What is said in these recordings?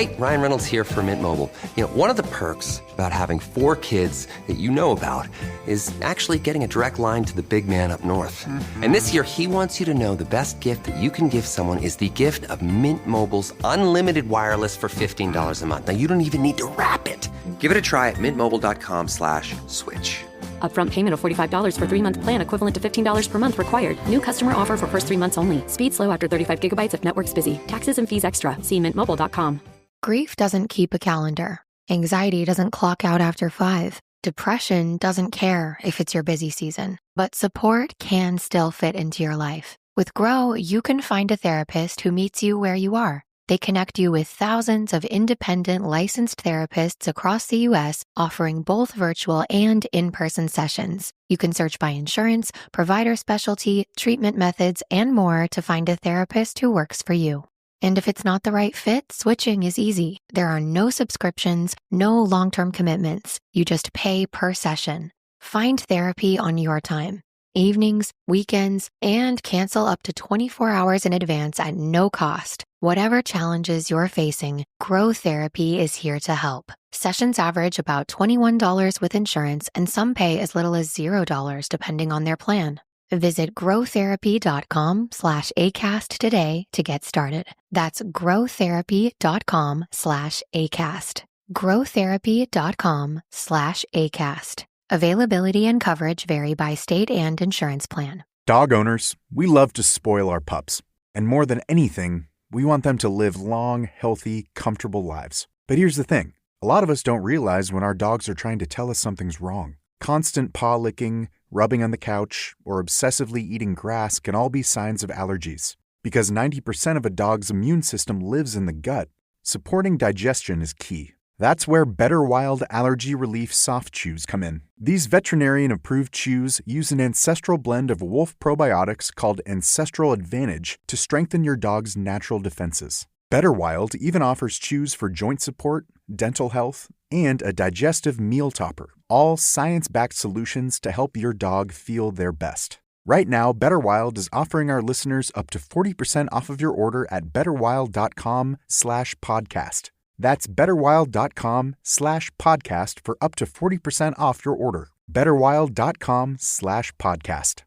Hey, Ryan Reynolds here for Mint Mobile. You know, one of the perks about having 4 kids that you know about is actually getting a direct line to the big man up north. And this year, he wants you to know the best gift that you can give someone is the gift of Mint Mobile's unlimited wireless for $15 a month. Now, you don't even need to wrap it. Give it a try at mintmobile.com/switch. Upfront payment of $45 for 3-month plan equivalent to $15 per month required. New customer offer for first 3 months only. Speed slow after 35 gigabytes if network's busy. Taxes and fees extra. See mintmobile.com. Grief doesn't keep a calendar. Anxiety doesn't clock out after 5. Depression doesn't care if it's your busy season. But support can still fit into your life. With Grow, you can find a therapist who meets you where you are. They connect you with thousands of independent licensed therapists across the U.S., offering both virtual and in-person sessions. You can search by insurance, provider specialty, treatment methods, and more to find a therapist who works for you. And if it's not the right fit, switching is easy. There are no subscriptions, no long-term commitments. You just pay per session. Find therapy on your time. Evenings, weekends, and cancel up to 24 hours in advance at no cost. Whatever challenges you're facing, Grow Therapy is here to help. Sessions average about $21 with insurance, and some pay as little as $0 depending on their plan. Visit growtherapy.com/ACAST today to get started. That's growtherapy.com/ACAST. growtherapy.com/ACAST. Availability and coverage vary by state and insurance plan. Dog owners, we love to spoil our pups. And more than anything, we want them to live long, healthy, comfortable lives. But here's the thing. A lot of us don't realize when our dogs are trying to tell us something's wrong. Constant paw licking, rubbing on the couch, or obsessively eating grass can all be signs of allergies. Because 90% of a dog's immune system lives in the gut, supporting digestion is key. That's where Better Wild Allergy Relief Soft Chews come in. These veterinarian-approved chews use an ancestral blend of wolf probiotics called Ancestral Advantage to strengthen your dog's natural defenses. Better Wild even offers chews for joint support, dental health, and a digestive meal topper, all science-backed solutions to help your dog feel their best. Right now, Better Wild is offering our listeners up to 40% off of your order at betterwild.com/podcast. That's betterwild.com/podcast for up to 40% off your order. betterwild.com/podcast.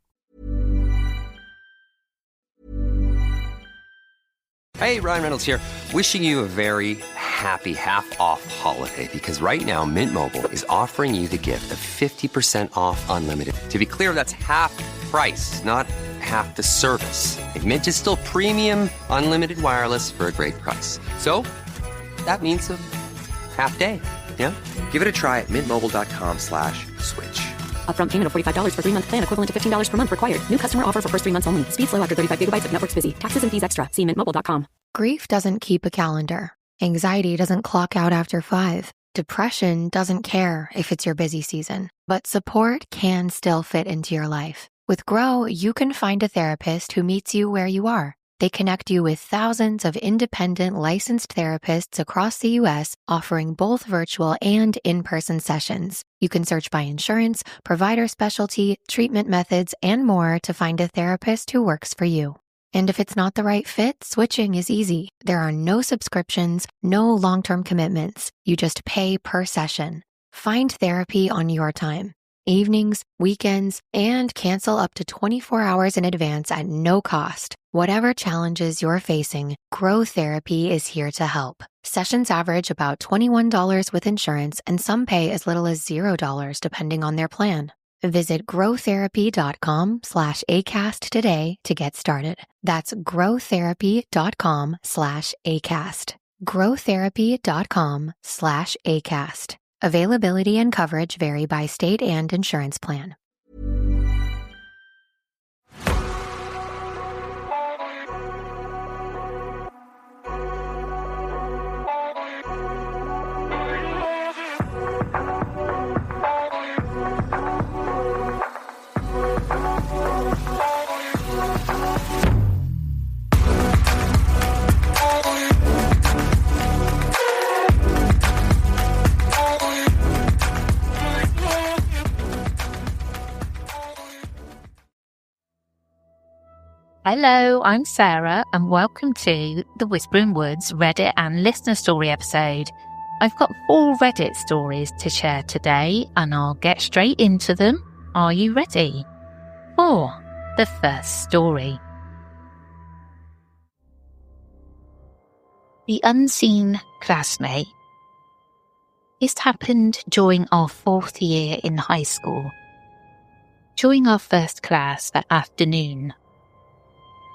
Hey, Ryan Reynolds here. Wishing you a very happy half-off holiday because right now Mint Mobile is offering you the gift of 50% off unlimited. To be clear, that's half price, not half the service. And Mint is still premium unlimited wireless for a great price. So that means a half day, yeah? Give it a try at mintmobile.com/switch. Upfront payment of $45 for 3-month plan equivalent to $15 per month required. New customer offer for first 3 months only. Speed slow after 35 gigabytes if network's busy. Taxes and fees extra. See mintmobile.com. Grief doesn't keep a calendar. Anxiety doesn't clock out after 5. Depression doesn't care if it's your busy season. But support can still fit into your life. With Grow, you can find a therapist who meets you where you are. They connect you with thousands of independent licensed therapists across the U.S., offering both virtual and in-person sessions. You can search by insurance, provider specialty, treatment methods, and more to find a therapist who works for you. And if it's not the right fit, switching is easy. There are no subscriptions, no long-term commitments. You just pay per session. Find therapy on your time. Evenings, weekends, and cancel up to 24 hours in advance at no cost. Whatever challenges you're facing, Grow Therapy is here to help. Sessions average about $21 with insurance, and some pay as little as $0 depending on their plan. Visit growtherapy.com/ACAST today to get started. That's growtherapy.com/ACAST. growtherapy.com/ACAST. Availability and coverage vary by state and insurance plan. Hello, I'm Sarah, and welcome to the Whispering Woods Reddit and listener story episode. I've got 4 Reddit stories to share today, and I'll get straight into them. Are you ready? For the first story. The Unseen Classmate. This happened during our 4th year in high school. During our first class that afternoon,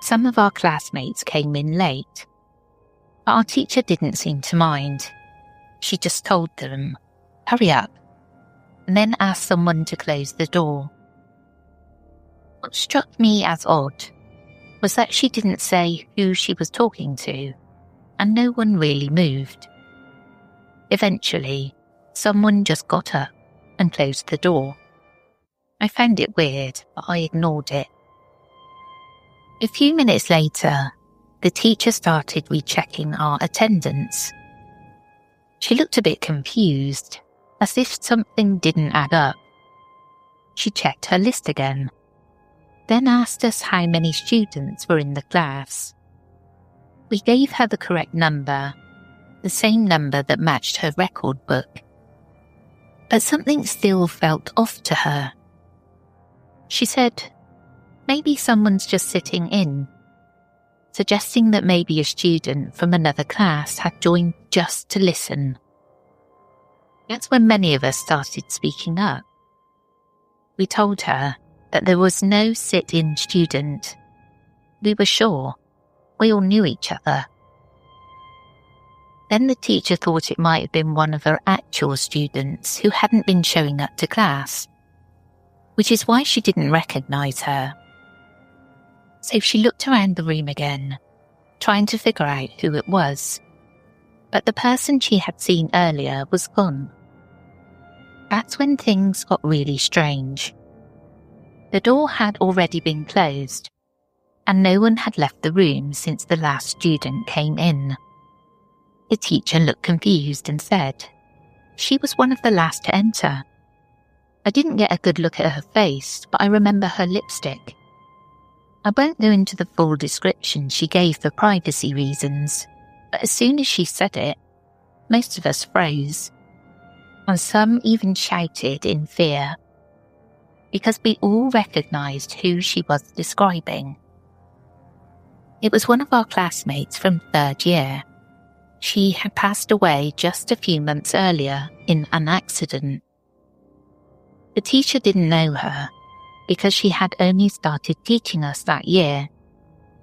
some of our classmates came in late, but our teacher didn't seem to mind. She just told them, "Hurry up," and then asked someone to close the door. What struck me as odd was that she didn't say who she was talking to, and no one really moved. Eventually, someone just got up and closed the door. I found it weird, but I ignored it. A few minutes later, the teacher started rechecking our attendance. She looked a bit confused, as if something didn't add up. She checked her list again, then asked us how many students were in the class. We gave her the correct number, the same number that matched her record book. But something still felt off to her. She said, "Maybe someone's just sitting in," suggesting that maybe a student from another class had joined just to listen. That's when many of us started speaking up. We told her that there was no sit-in student. We were sure. We all knew each other. Then the teacher thought it might have been one of her actual students who hadn't been showing up to class, which is why she didn't recognise her. So she looked around the room again, trying to figure out who it was. But the person she had seen earlier was gone. That's when things got really strange. The door had already been closed, and no one had left the room since the last student came in. The teacher looked confused and said, "She was one of the last to enter." I didn't get a good look at her face, but I remember her lipstick. I won't go into the full description she gave for privacy reasons, but as soon as she said it, most of us froze, and some even shouted in fear, because we all recognised who she was describing. It was one of our classmates from 3rd year. She had passed away just a few months earlier in an accident. The teacher didn't know her, because she had only started teaching us that year,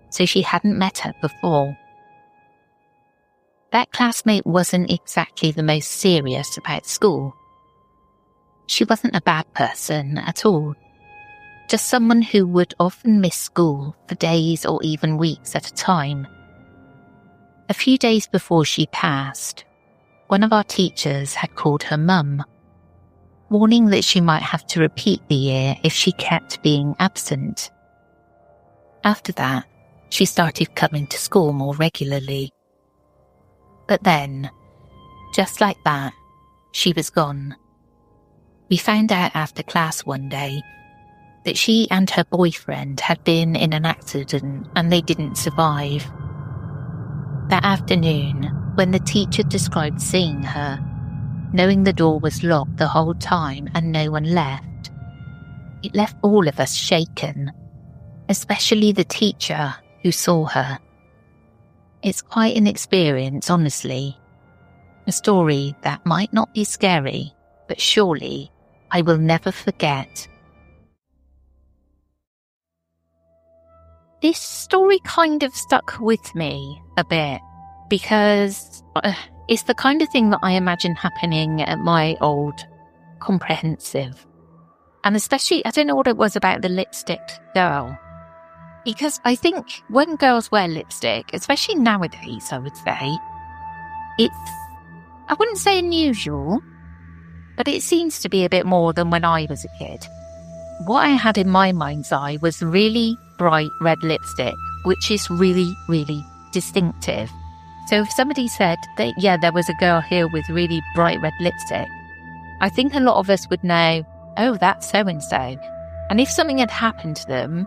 so she hadn't met her before. That classmate wasn't exactly the most serious about school. She wasn't a bad person at all, just someone who would often miss school for days or even weeks at a time. A few days before she passed, one of our teachers had called her mum, warning that she might have to repeat the year if she kept being absent. After that, she started coming to school more regularly. But then, just like that, she was gone. We found out after class one day that she and her boyfriend had been in an accident and they didn't survive. That afternoon, when the teacher described seeing her, knowing the door was locked the whole time and no one left, it left all of us shaken, especially the teacher who saw her. It's quite an experience, honestly. A story that might not be scary, but surely I will never forget. This story kind of stuck with me a bit because it's the kind of thing that I imagine happening at my old comprehensive. And especially, I don't know what it was about the lipstick girl. Because I think when girls wear lipstick, especially nowadays, I would say, it's, I wouldn't say unusual, but it seems to be a bit more than when I was a kid. What I had in my mind's eye was really bright red lipstick, which is really, really distinctive. So if somebody said that, yeah, there was a girl here with really bright red lipstick, I think a lot of us would know, oh, that's so-and-so. And if something had happened to them,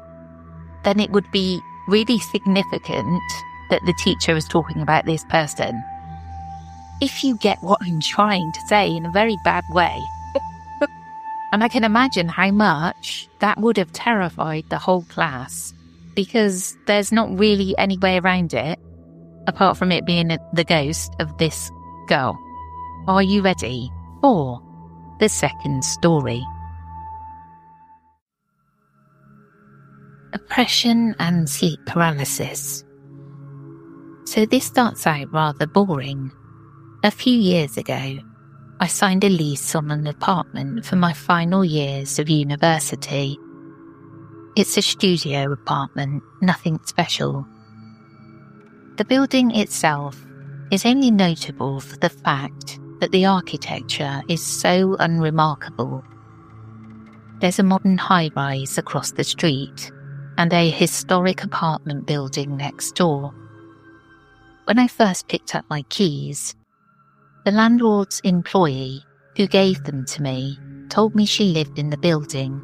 then it would be really significant that the teacher is talking about this person. If you get what I'm trying to say in a very bad way. And I can imagine how much that would have terrified the whole class, because there's not really any way around it, apart from it being the ghost of this girl. Are you ready for the second story? Oppression and sleep paralysis. So this starts out rather boring. A few years ago, I signed a lease on an apartment for my final years of university. It's a studio apartment, nothing special. The building itself is only notable for the fact that the architecture is so unremarkable. There's a modern high-rise across the street and a historic apartment building next door. When I first picked up my keys, the landlord's employee who gave them to me told me she lived in the building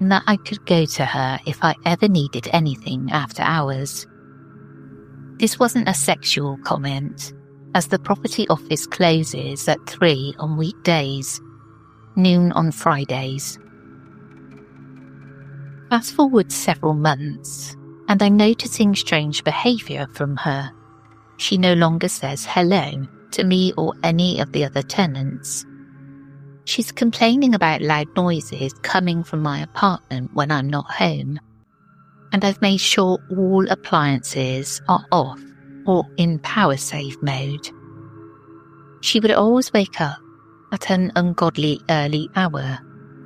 and that I could go to her if I ever needed anything after hours. This wasn't a sexual comment, as the property office closes at 3 on weekdays, noon on Fridays. Fast forward several months, and I'm noticing strange behaviour from her. She no longer says hello to me or any of the other tenants. She's complaining about loud noises coming from my apartment when I'm not home, and I've made sure all appliances are off or in power save mode. She would always wake up at an ungodly early hour,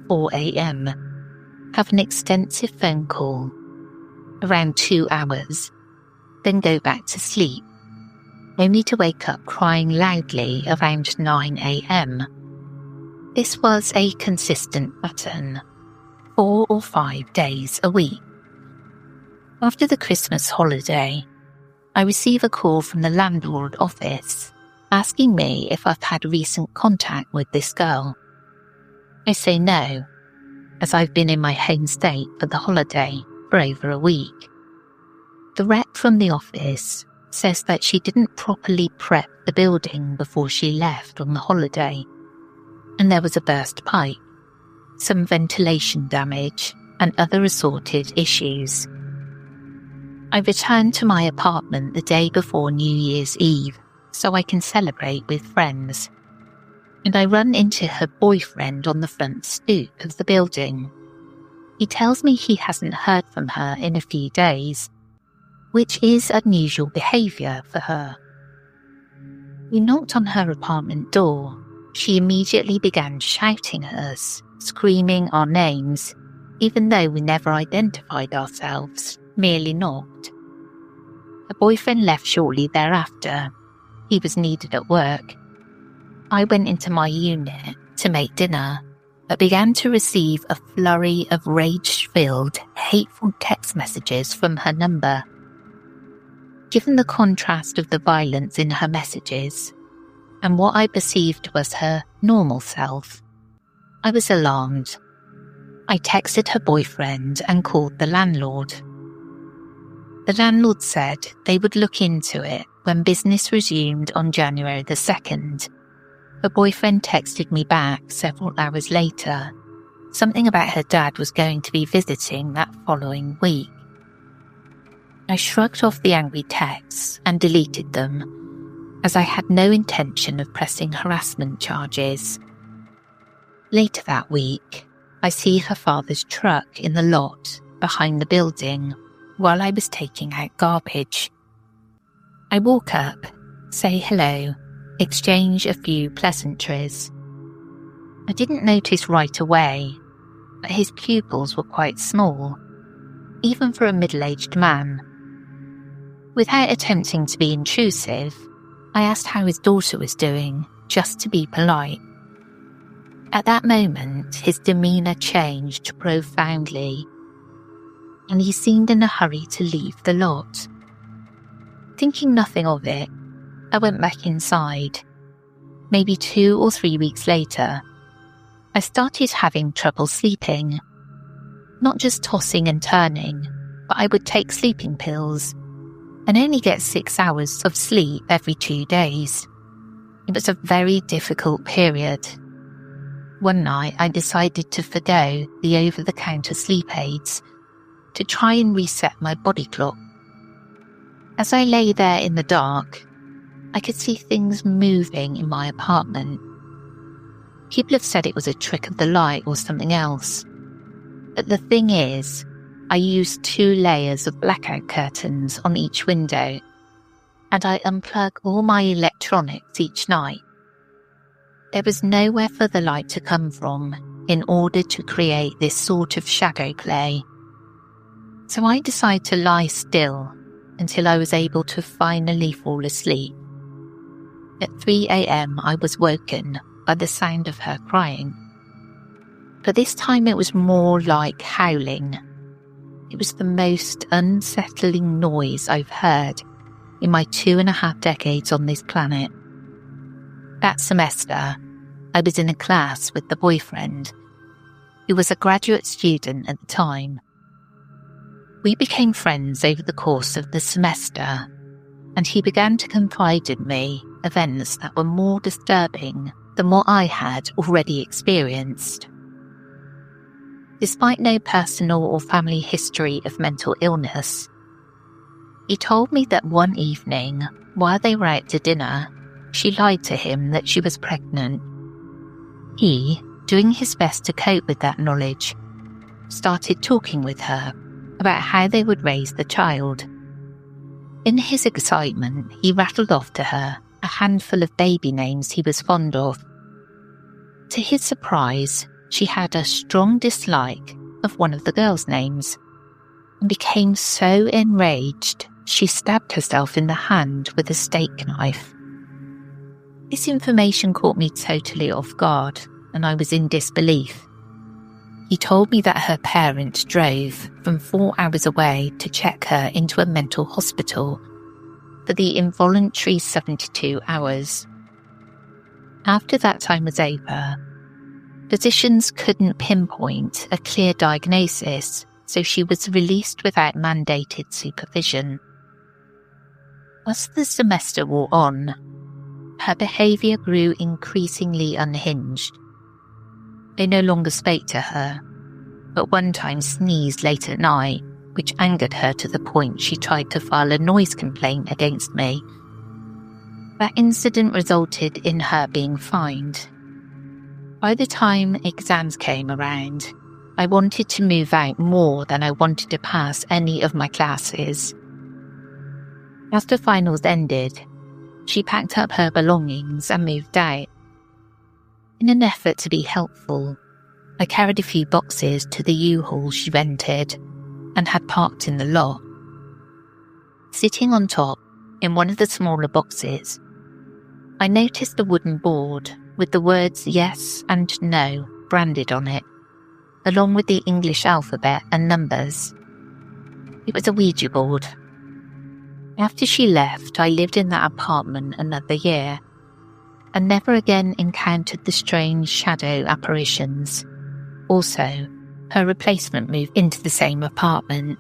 4 a.m, have an extensive phone call, around 2 hours, then go back to sleep, only to wake up crying loudly around 9 a.m. This was a consistent pattern, 4 or 5 days a week. After the Christmas holiday, I receive a call from the landlord office asking me if I've had recent contact with this girl. I say no, as I've been in my home state for the holiday for over a week. The rep from the office says that she didn't properly prep the building before she left on the holiday, and there was a burst pipe, some ventilation damage, and other assorted issues. I returned to my apartment the day before New Year's Eve so I can celebrate with friends, and I run into her boyfriend on the front stoop of the building. He tells me he hasn't heard from her in a few days, which is unusual behaviour for her. We knocked on her apartment door. She immediately began shouting at us, screaming our names, even though we never identified ourselves, merely knocked. Her boyfriend left shortly thereafter. He was needed at work. I went into my unit to make dinner, but began to receive a flurry of rage-filled, hateful text messages from her number. Given the contrast of the violence in her messages, and what I perceived was her normal self, I was alarmed. I texted her boyfriend and called the landlord. The landlord said they would look into it when business resumed on January the 2nd. Her boyfriend texted me back several hours later, something about her dad was going to be visiting that following week. I shrugged off the angry texts and deleted them, as I had no intention of pressing harassment charges. Later that week, I see her father's truck in the lot behind the building while I was taking out garbage. I walk up, say hello, exchange a few pleasantries. I didn't notice right away that his pupils were quite small, even for a middle-aged man. Without attempting to be intrusive, I asked how his daughter was doing, just to be polite. At that moment, his demeanour changed profoundly, and he seemed in a hurry to leave the lot. Thinking nothing of it, I went back inside. Maybe 2 or 3 weeks later, I started having trouble sleeping, not just tossing and turning, but I would take sleeping pills and only get 6 hours of sleep every 2 days. It was a very difficult period. One night I decided to forgo the over-the-counter sleep aids to try and reset my body clock. As I lay there in the dark, I could see things moving in my apartment. People have said it was a trick of the light or something else. But the thing is, I used 2 layers of blackout curtains on each window, and I unplug all my electronics each night. There was nowhere for the light to come from in order to create this sort of shadow play. So I decided to lie still until I was able to finally fall asleep. At 3 a.m. I was woken by the sound of her crying. But this time it was more like howling. It was the most unsettling noise I've heard in my 2.5 decades on this planet. That semester, I was in a class with the boyfriend, who was a graduate student at the time. We became friends over the course of the semester, and he began to confide in me events that were more disturbing than what I had already experienced. Despite no personal or family history of mental illness, he told me that one evening, while they were out to dinner, she lied to him that she was pregnant. He, doing his best to cope with that knowledge, started talking with her about how they would raise the child. In his excitement, he rattled off to her a handful of baby names he was fond of. To his surprise, she had a strong dislike of one of the girls' names and became so enraged she stabbed herself in the hand with a steak knife. This information caught me totally off guard, and I was in disbelief. He told me that her parents drove from 4 hours away to check her into a mental hospital for the involuntary 72 hours. After that time was over, physicians couldn't pinpoint a clear diagnosis, so she was released without mandated supervision. As the semester wore on, her behaviour grew increasingly unhinged. I no longer spoke to her, but one time sneezed late at night, which angered her to the point she tried to file a noise complaint against me. That incident resulted in her being fined. By the time exams came around, I wanted to move out more than I wanted to pass any of my classes. After finals ended, she packed up her belongings and moved out. In an effort to be helpful, I carried a few boxes to the U-Haul she rented and had parked in the lot. Sitting on top, in one of the smaller boxes, I noticed a wooden board with the words yes and no branded on it, along with the English alphabet and numbers. It was a Ouija board. After she left, I lived in that apartment another year and never again encountered the strange shadow apparitions. Also, her replacement moved into the same apartment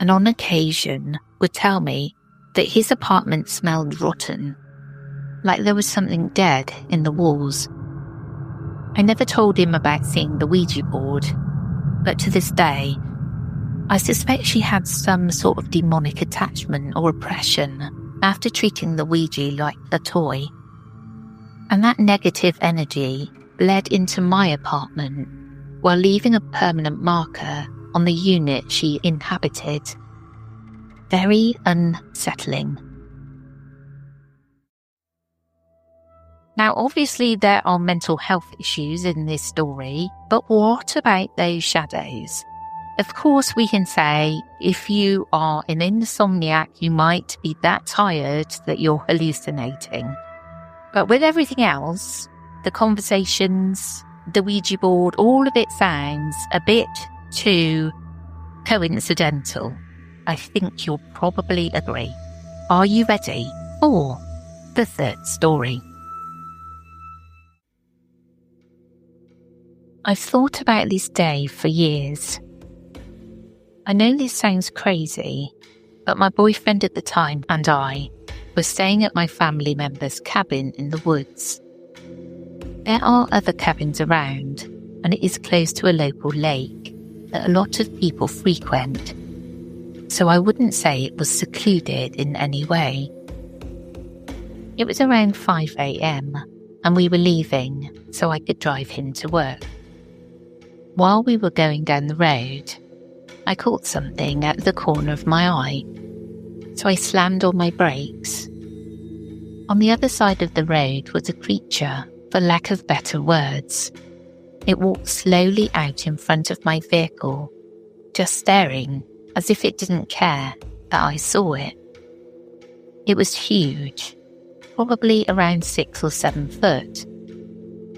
and on occasion would tell me that his apartment smelled rotten, like there was something dead in the walls. I never told him about seeing the Ouija board, but to this day, I suspect she had some sort of demonic attachment or oppression after treating the Ouija like a toy. And that negative energy bled into my apartment while leaving a permanent marker on the unit she inhabited. Very unsettling. Now, obviously, there are mental health issues in this story, but what about those shadows? Of course, we can say if you are an insomniac, you might be that tired that you're hallucinating. But with everything else, the conversations, the Ouija board, all of it sounds a bit too coincidental. I think you'll probably agree. Are you ready for the third story? I've thought about this day for years. I know this sounds crazy, but my boyfriend at the time and I were staying at my family member's cabin in the woods. There are other cabins around, and it is close to a local lake that a lot of people frequent, so I wouldn't say it was secluded in any way. It was around 5 a.m, and we were leaving so I could drive him to work. While we were going down the road, I caught something at the corner of my eye, so I slammed on my brakes. On the other side of the road was a creature, for lack of better words. It walked slowly out in front of my vehicle, just staring as if it didn't care that I saw it. It was huge, probably around 6 or 7 foot,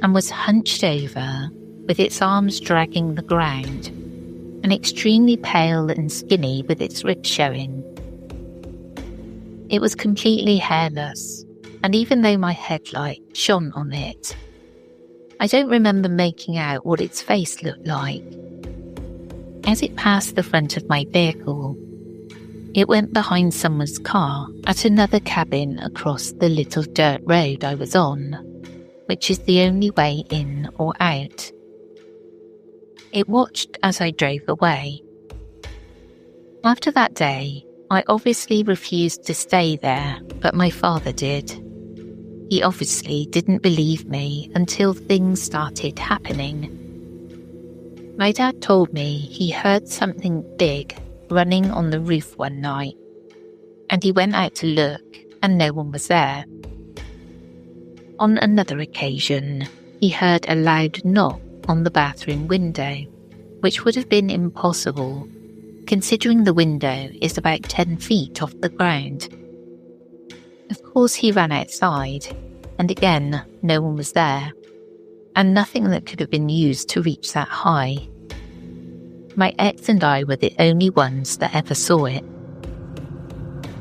and was hunched over with its arms dragging the ground, and extremely pale and skinny with its ribs showing. It was completely hairless, and even though my headlight shone on it, I don't remember making out what its face looked like. As it passed the front of my vehicle, it went behind someone's car at another cabin across the little dirt road I was on, which is the only way in or out. It watched as I drove away. After that day, I obviously refused to stay there, but my father did. He obviously didn't believe me until things started happening. My dad told me he heard something big running on the roof one night, and he went out to look and no one was there. On another occasion, he heard a loud knock on the bathroom window, which would have been impossible, considering the window is about 10 feet off the ground. Of course, he ran outside, and again, no one was there, and nothing that could have been used to reach that high. My ex and I were the only ones that ever saw it.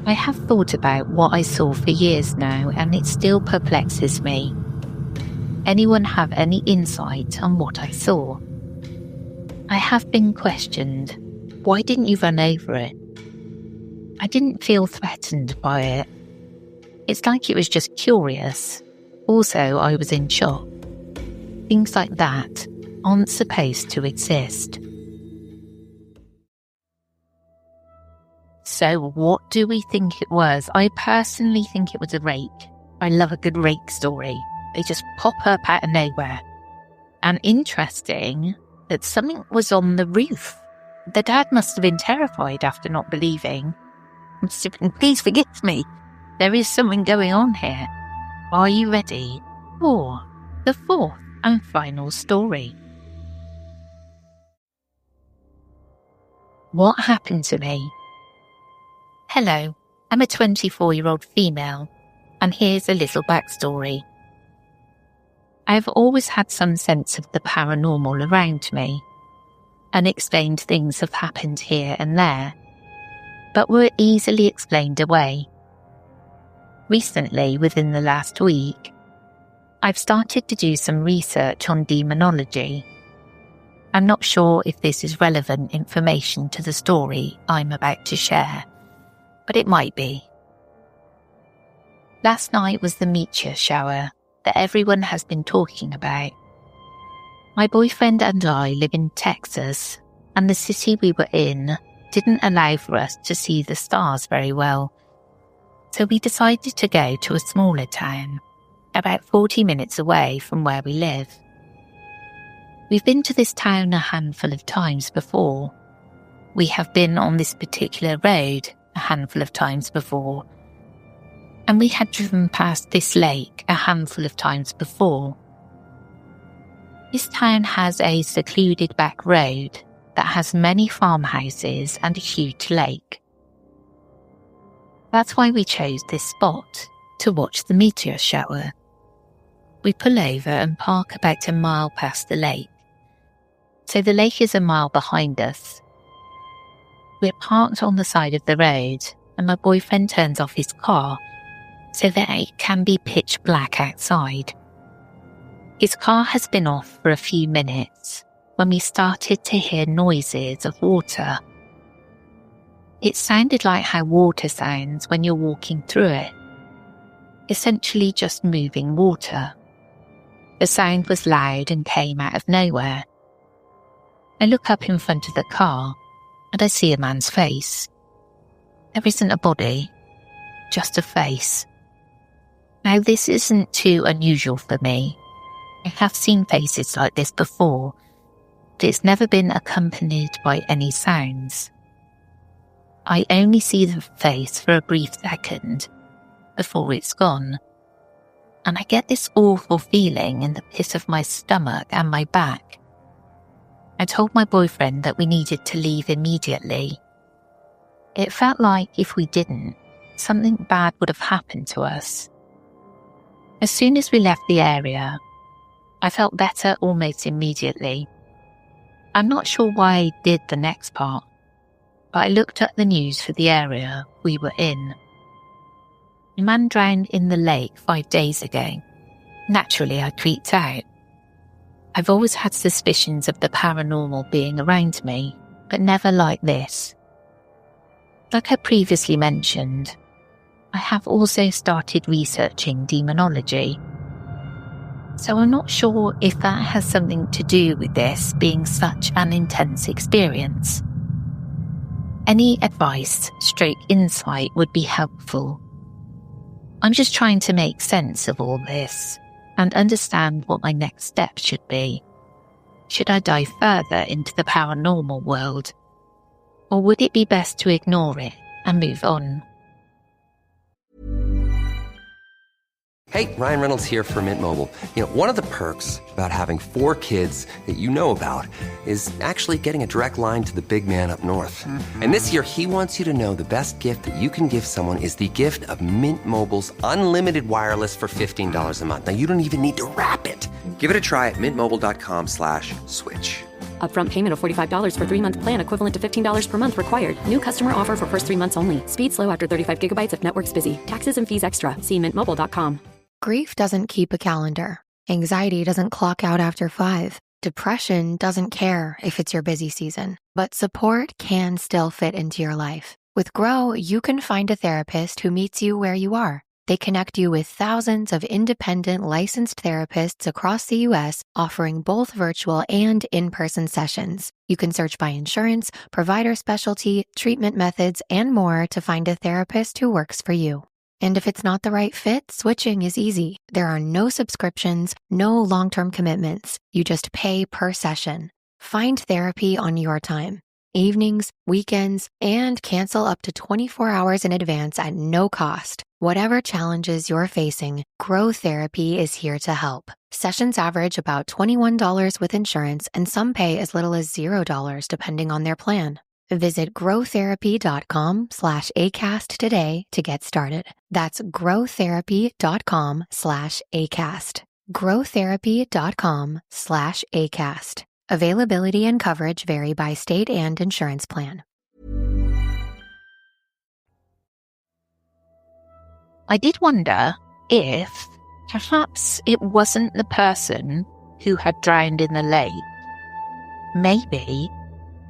I have thought about what I saw for years now, and it still perplexes me. Anyone have any insight on what I saw? I have been questioned. Why didn't you run over it? I didn't feel threatened by it. It's like it was just curious. Also, I was in shock. Things like that aren't supposed to exist. So what do we think it was? I personally think it was a rake. I love a good rake story. They just pop up out of nowhere. And interesting that something was on the roof. The dad must have been terrified after not believing. Must have been, please forgive me. There is something going on here. Are you ready for the fourth and final story? What happened to me? Hello, I'm a 24-year-old female, and here's a little backstory. I have always had some sense of the paranormal around me. Unexplained things have happened here and there, but were easily explained away. Recently, within the last week, I've started to do some research on demonology. I'm not sure if this is relevant information to the story I'm about to share, but it might be. Last night was the meteor shower that everyone has been talking about. My boyfriend and I live in Texas, and the city we were in didn't allow for us to see the stars very well. So we decided to go to a smaller town, about 40 minutes away from where we live. We've been to this town a handful of times before. We have been on this particular road a handful of times before. And we had driven past this lake a handful of times before. This town has a secluded back road that has many farmhouses and a huge lake. That's why we chose this spot to watch the meteor shower. We pull over and park about a mile past the lake. So the lake is a mile behind us. We're parked on the side of the road, and my boyfriend turns off his car so that it can be pitch black outside. His car has been off for a few minutes when we started to hear noises of water, It sounded like how water sounds when you're walking through it. Essentially just moving water. The sound was loud and came out of nowhere. I look up in front of the car and I see a man's face. There isn't a body, just a face. Now, this isn't too unusual for me. I have seen faces like this before, but it's never been accompanied by any sounds. I only see the face for a brief second before it's gone, and I get this awful feeling in the pit of my stomach and my back. I told my boyfriend that we needed to leave immediately. It felt like if we didn't, something bad would have happened to us. As soon as we left the area, I felt better almost immediately. I'm not sure why I did the next part, but I looked at the news for the area we were in. A man drowned in the lake 5 days ago. Naturally, I freaked out. I've always had suspicions of the paranormal being around me, but never like this. Like I previously mentioned, I have also started researching demonology. So I'm not sure if that has something to do with this being such an intense experience. Any advice, insight would be helpful. I'm just trying to make sense of all this and understand what my next step should be. Should I dive further into the paranormal world? Or would it be best to ignore it and move on? Hey, Ryan Reynolds here for Mint Mobile. You know, one of the perks about having 4 kids that you know about is actually getting a direct line to the big man up north. And this year, he wants you to know the best gift that you can give someone is the gift of Mint Mobile's unlimited wireless for $15 a month. Now, you don't even need to wrap it. Give it a try at mintmobile.com/switch. Upfront payment of $45 for 3-month plan equivalent to $15 per month required. New customer offer for first 3 months only. Speed slow after 35 gigabytes if network's busy. Taxes and fees extra. See mintmobile.com. Grief doesn't keep a calendar. Anxiety doesn't clock out after 5. Depression doesn't care if it's your busy season. But support can still fit into your life. With Grow, you can find a therapist who meets you where you are. They connect you with thousands of independent licensed therapists across the U.S., offering both virtual and in-person sessions. You can search by insurance, provider specialty, treatment methods, and more to find a therapist who works for you. And if it's not the right fit, switching is easy. There are no subscriptions, no long-term commitments. You just pay per session. Find therapy on your time. Evenings, weekends, and cancel up to 24 hours in advance at no cost. Whatever challenges you're facing, Grow Therapy is here to help. Sessions average about $21 with insurance, and some pay as little as $0 depending on their plan. Visit growtherapy.com/ACAST today to get started. That's growtherapy.com/ACAST. growtherapy.com/ACAST. Availability and coverage vary by state and insurance plan. I did wonder if perhaps it wasn't the person who had drowned in the lake. Maybe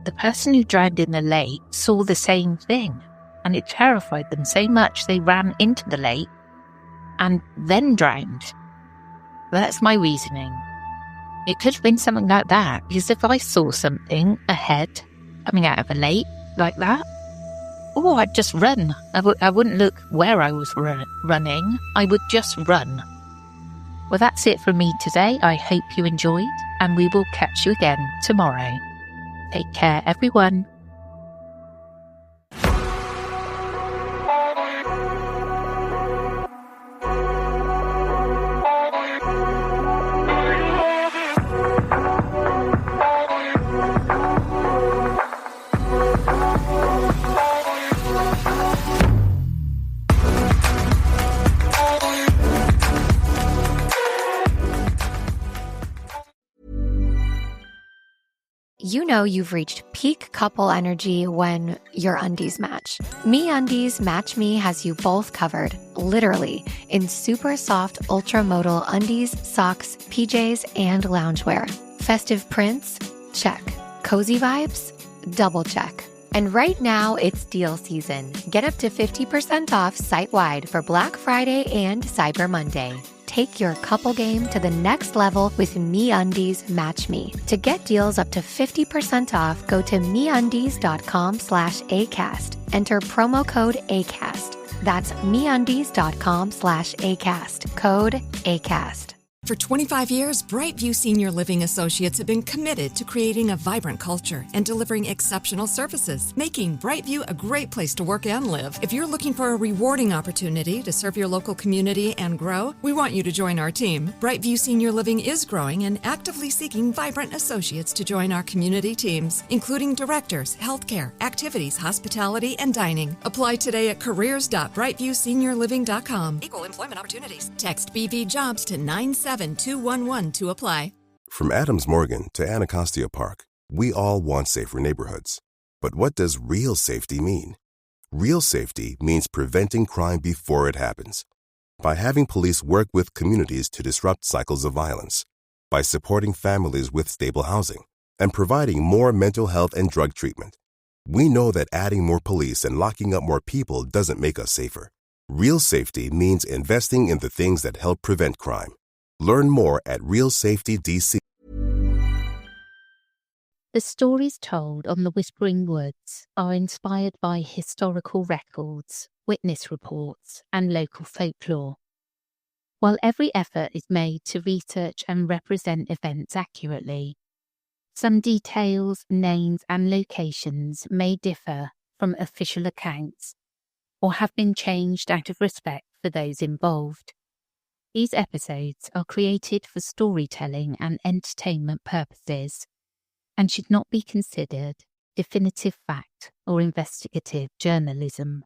the person who drowned in the lake saw the same thing, and it terrified them so much they ran into the lake and then drowned. That's my reasoning. It could have been something like that, because if I saw something ahead coming out of a lake like that, I'd just run. I wouldn't look where I was running. I would just run. Well, that's it from me today. I hope you enjoyed, and we will catch you again tomorrow. Take care, everyone. You know you've reached peak couple energy when your undies match. MeUndies Match Me has you both covered, literally, in super soft ultramodal undies, socks, PJs, and loungewear. Festive prints? Check. Cozy vibes? Double check. And right now, it's deal season. Get up to 50% off site-wide for Black Friday and Cyber Monday. Take your couple game to the next level with MeUndies Match Me. To get deals up to 50% off, go to MeUndies.com/ACAST. Enter promo code ACAST. That's MeUndies.com/ACAST. Code ACAST. For 25 years, Brightview Senior Living Associates have been committed to creating a vibrant culture and delivering exceptional services, making Brightview a great place to work and live. If you're looking for a rewarding opportunity to serve your local community and grow, we want you to join our team. Brightview Senior Living is growing and actively seeking vibrant associates to join our community teams, including directors, healthcare, activities, hospitality, and dining. Apply today at careers.brightviewseniorliving.com. Equal employment opportunities. Text BV Jobs to 97211 to apply. From Adams Morgan to Anacostia Park, we all want safer neighborhoods. But what does real safety mean? Real safety means preventing crime before it happens. By having police work with communities to disrupt cycles of violence, by supporting families with stable housing, and providing more mental health and drug treatment. We know that adding more police and locking up more people doesn't make us safer. Real safety means investing in the things that help prevent crime. Learn more at Real Safety DC. The stories told on the Whispering Woods are inspired by historical records, witness reports, and local folklore. While every effort is made to research and represent events accurately, some details, names, and locations may differ from official accounts or have been changed out of respect for those involved. These episodes are created for storytelling and entertainment purposes and should not be considered definitive fact or investigative journalism.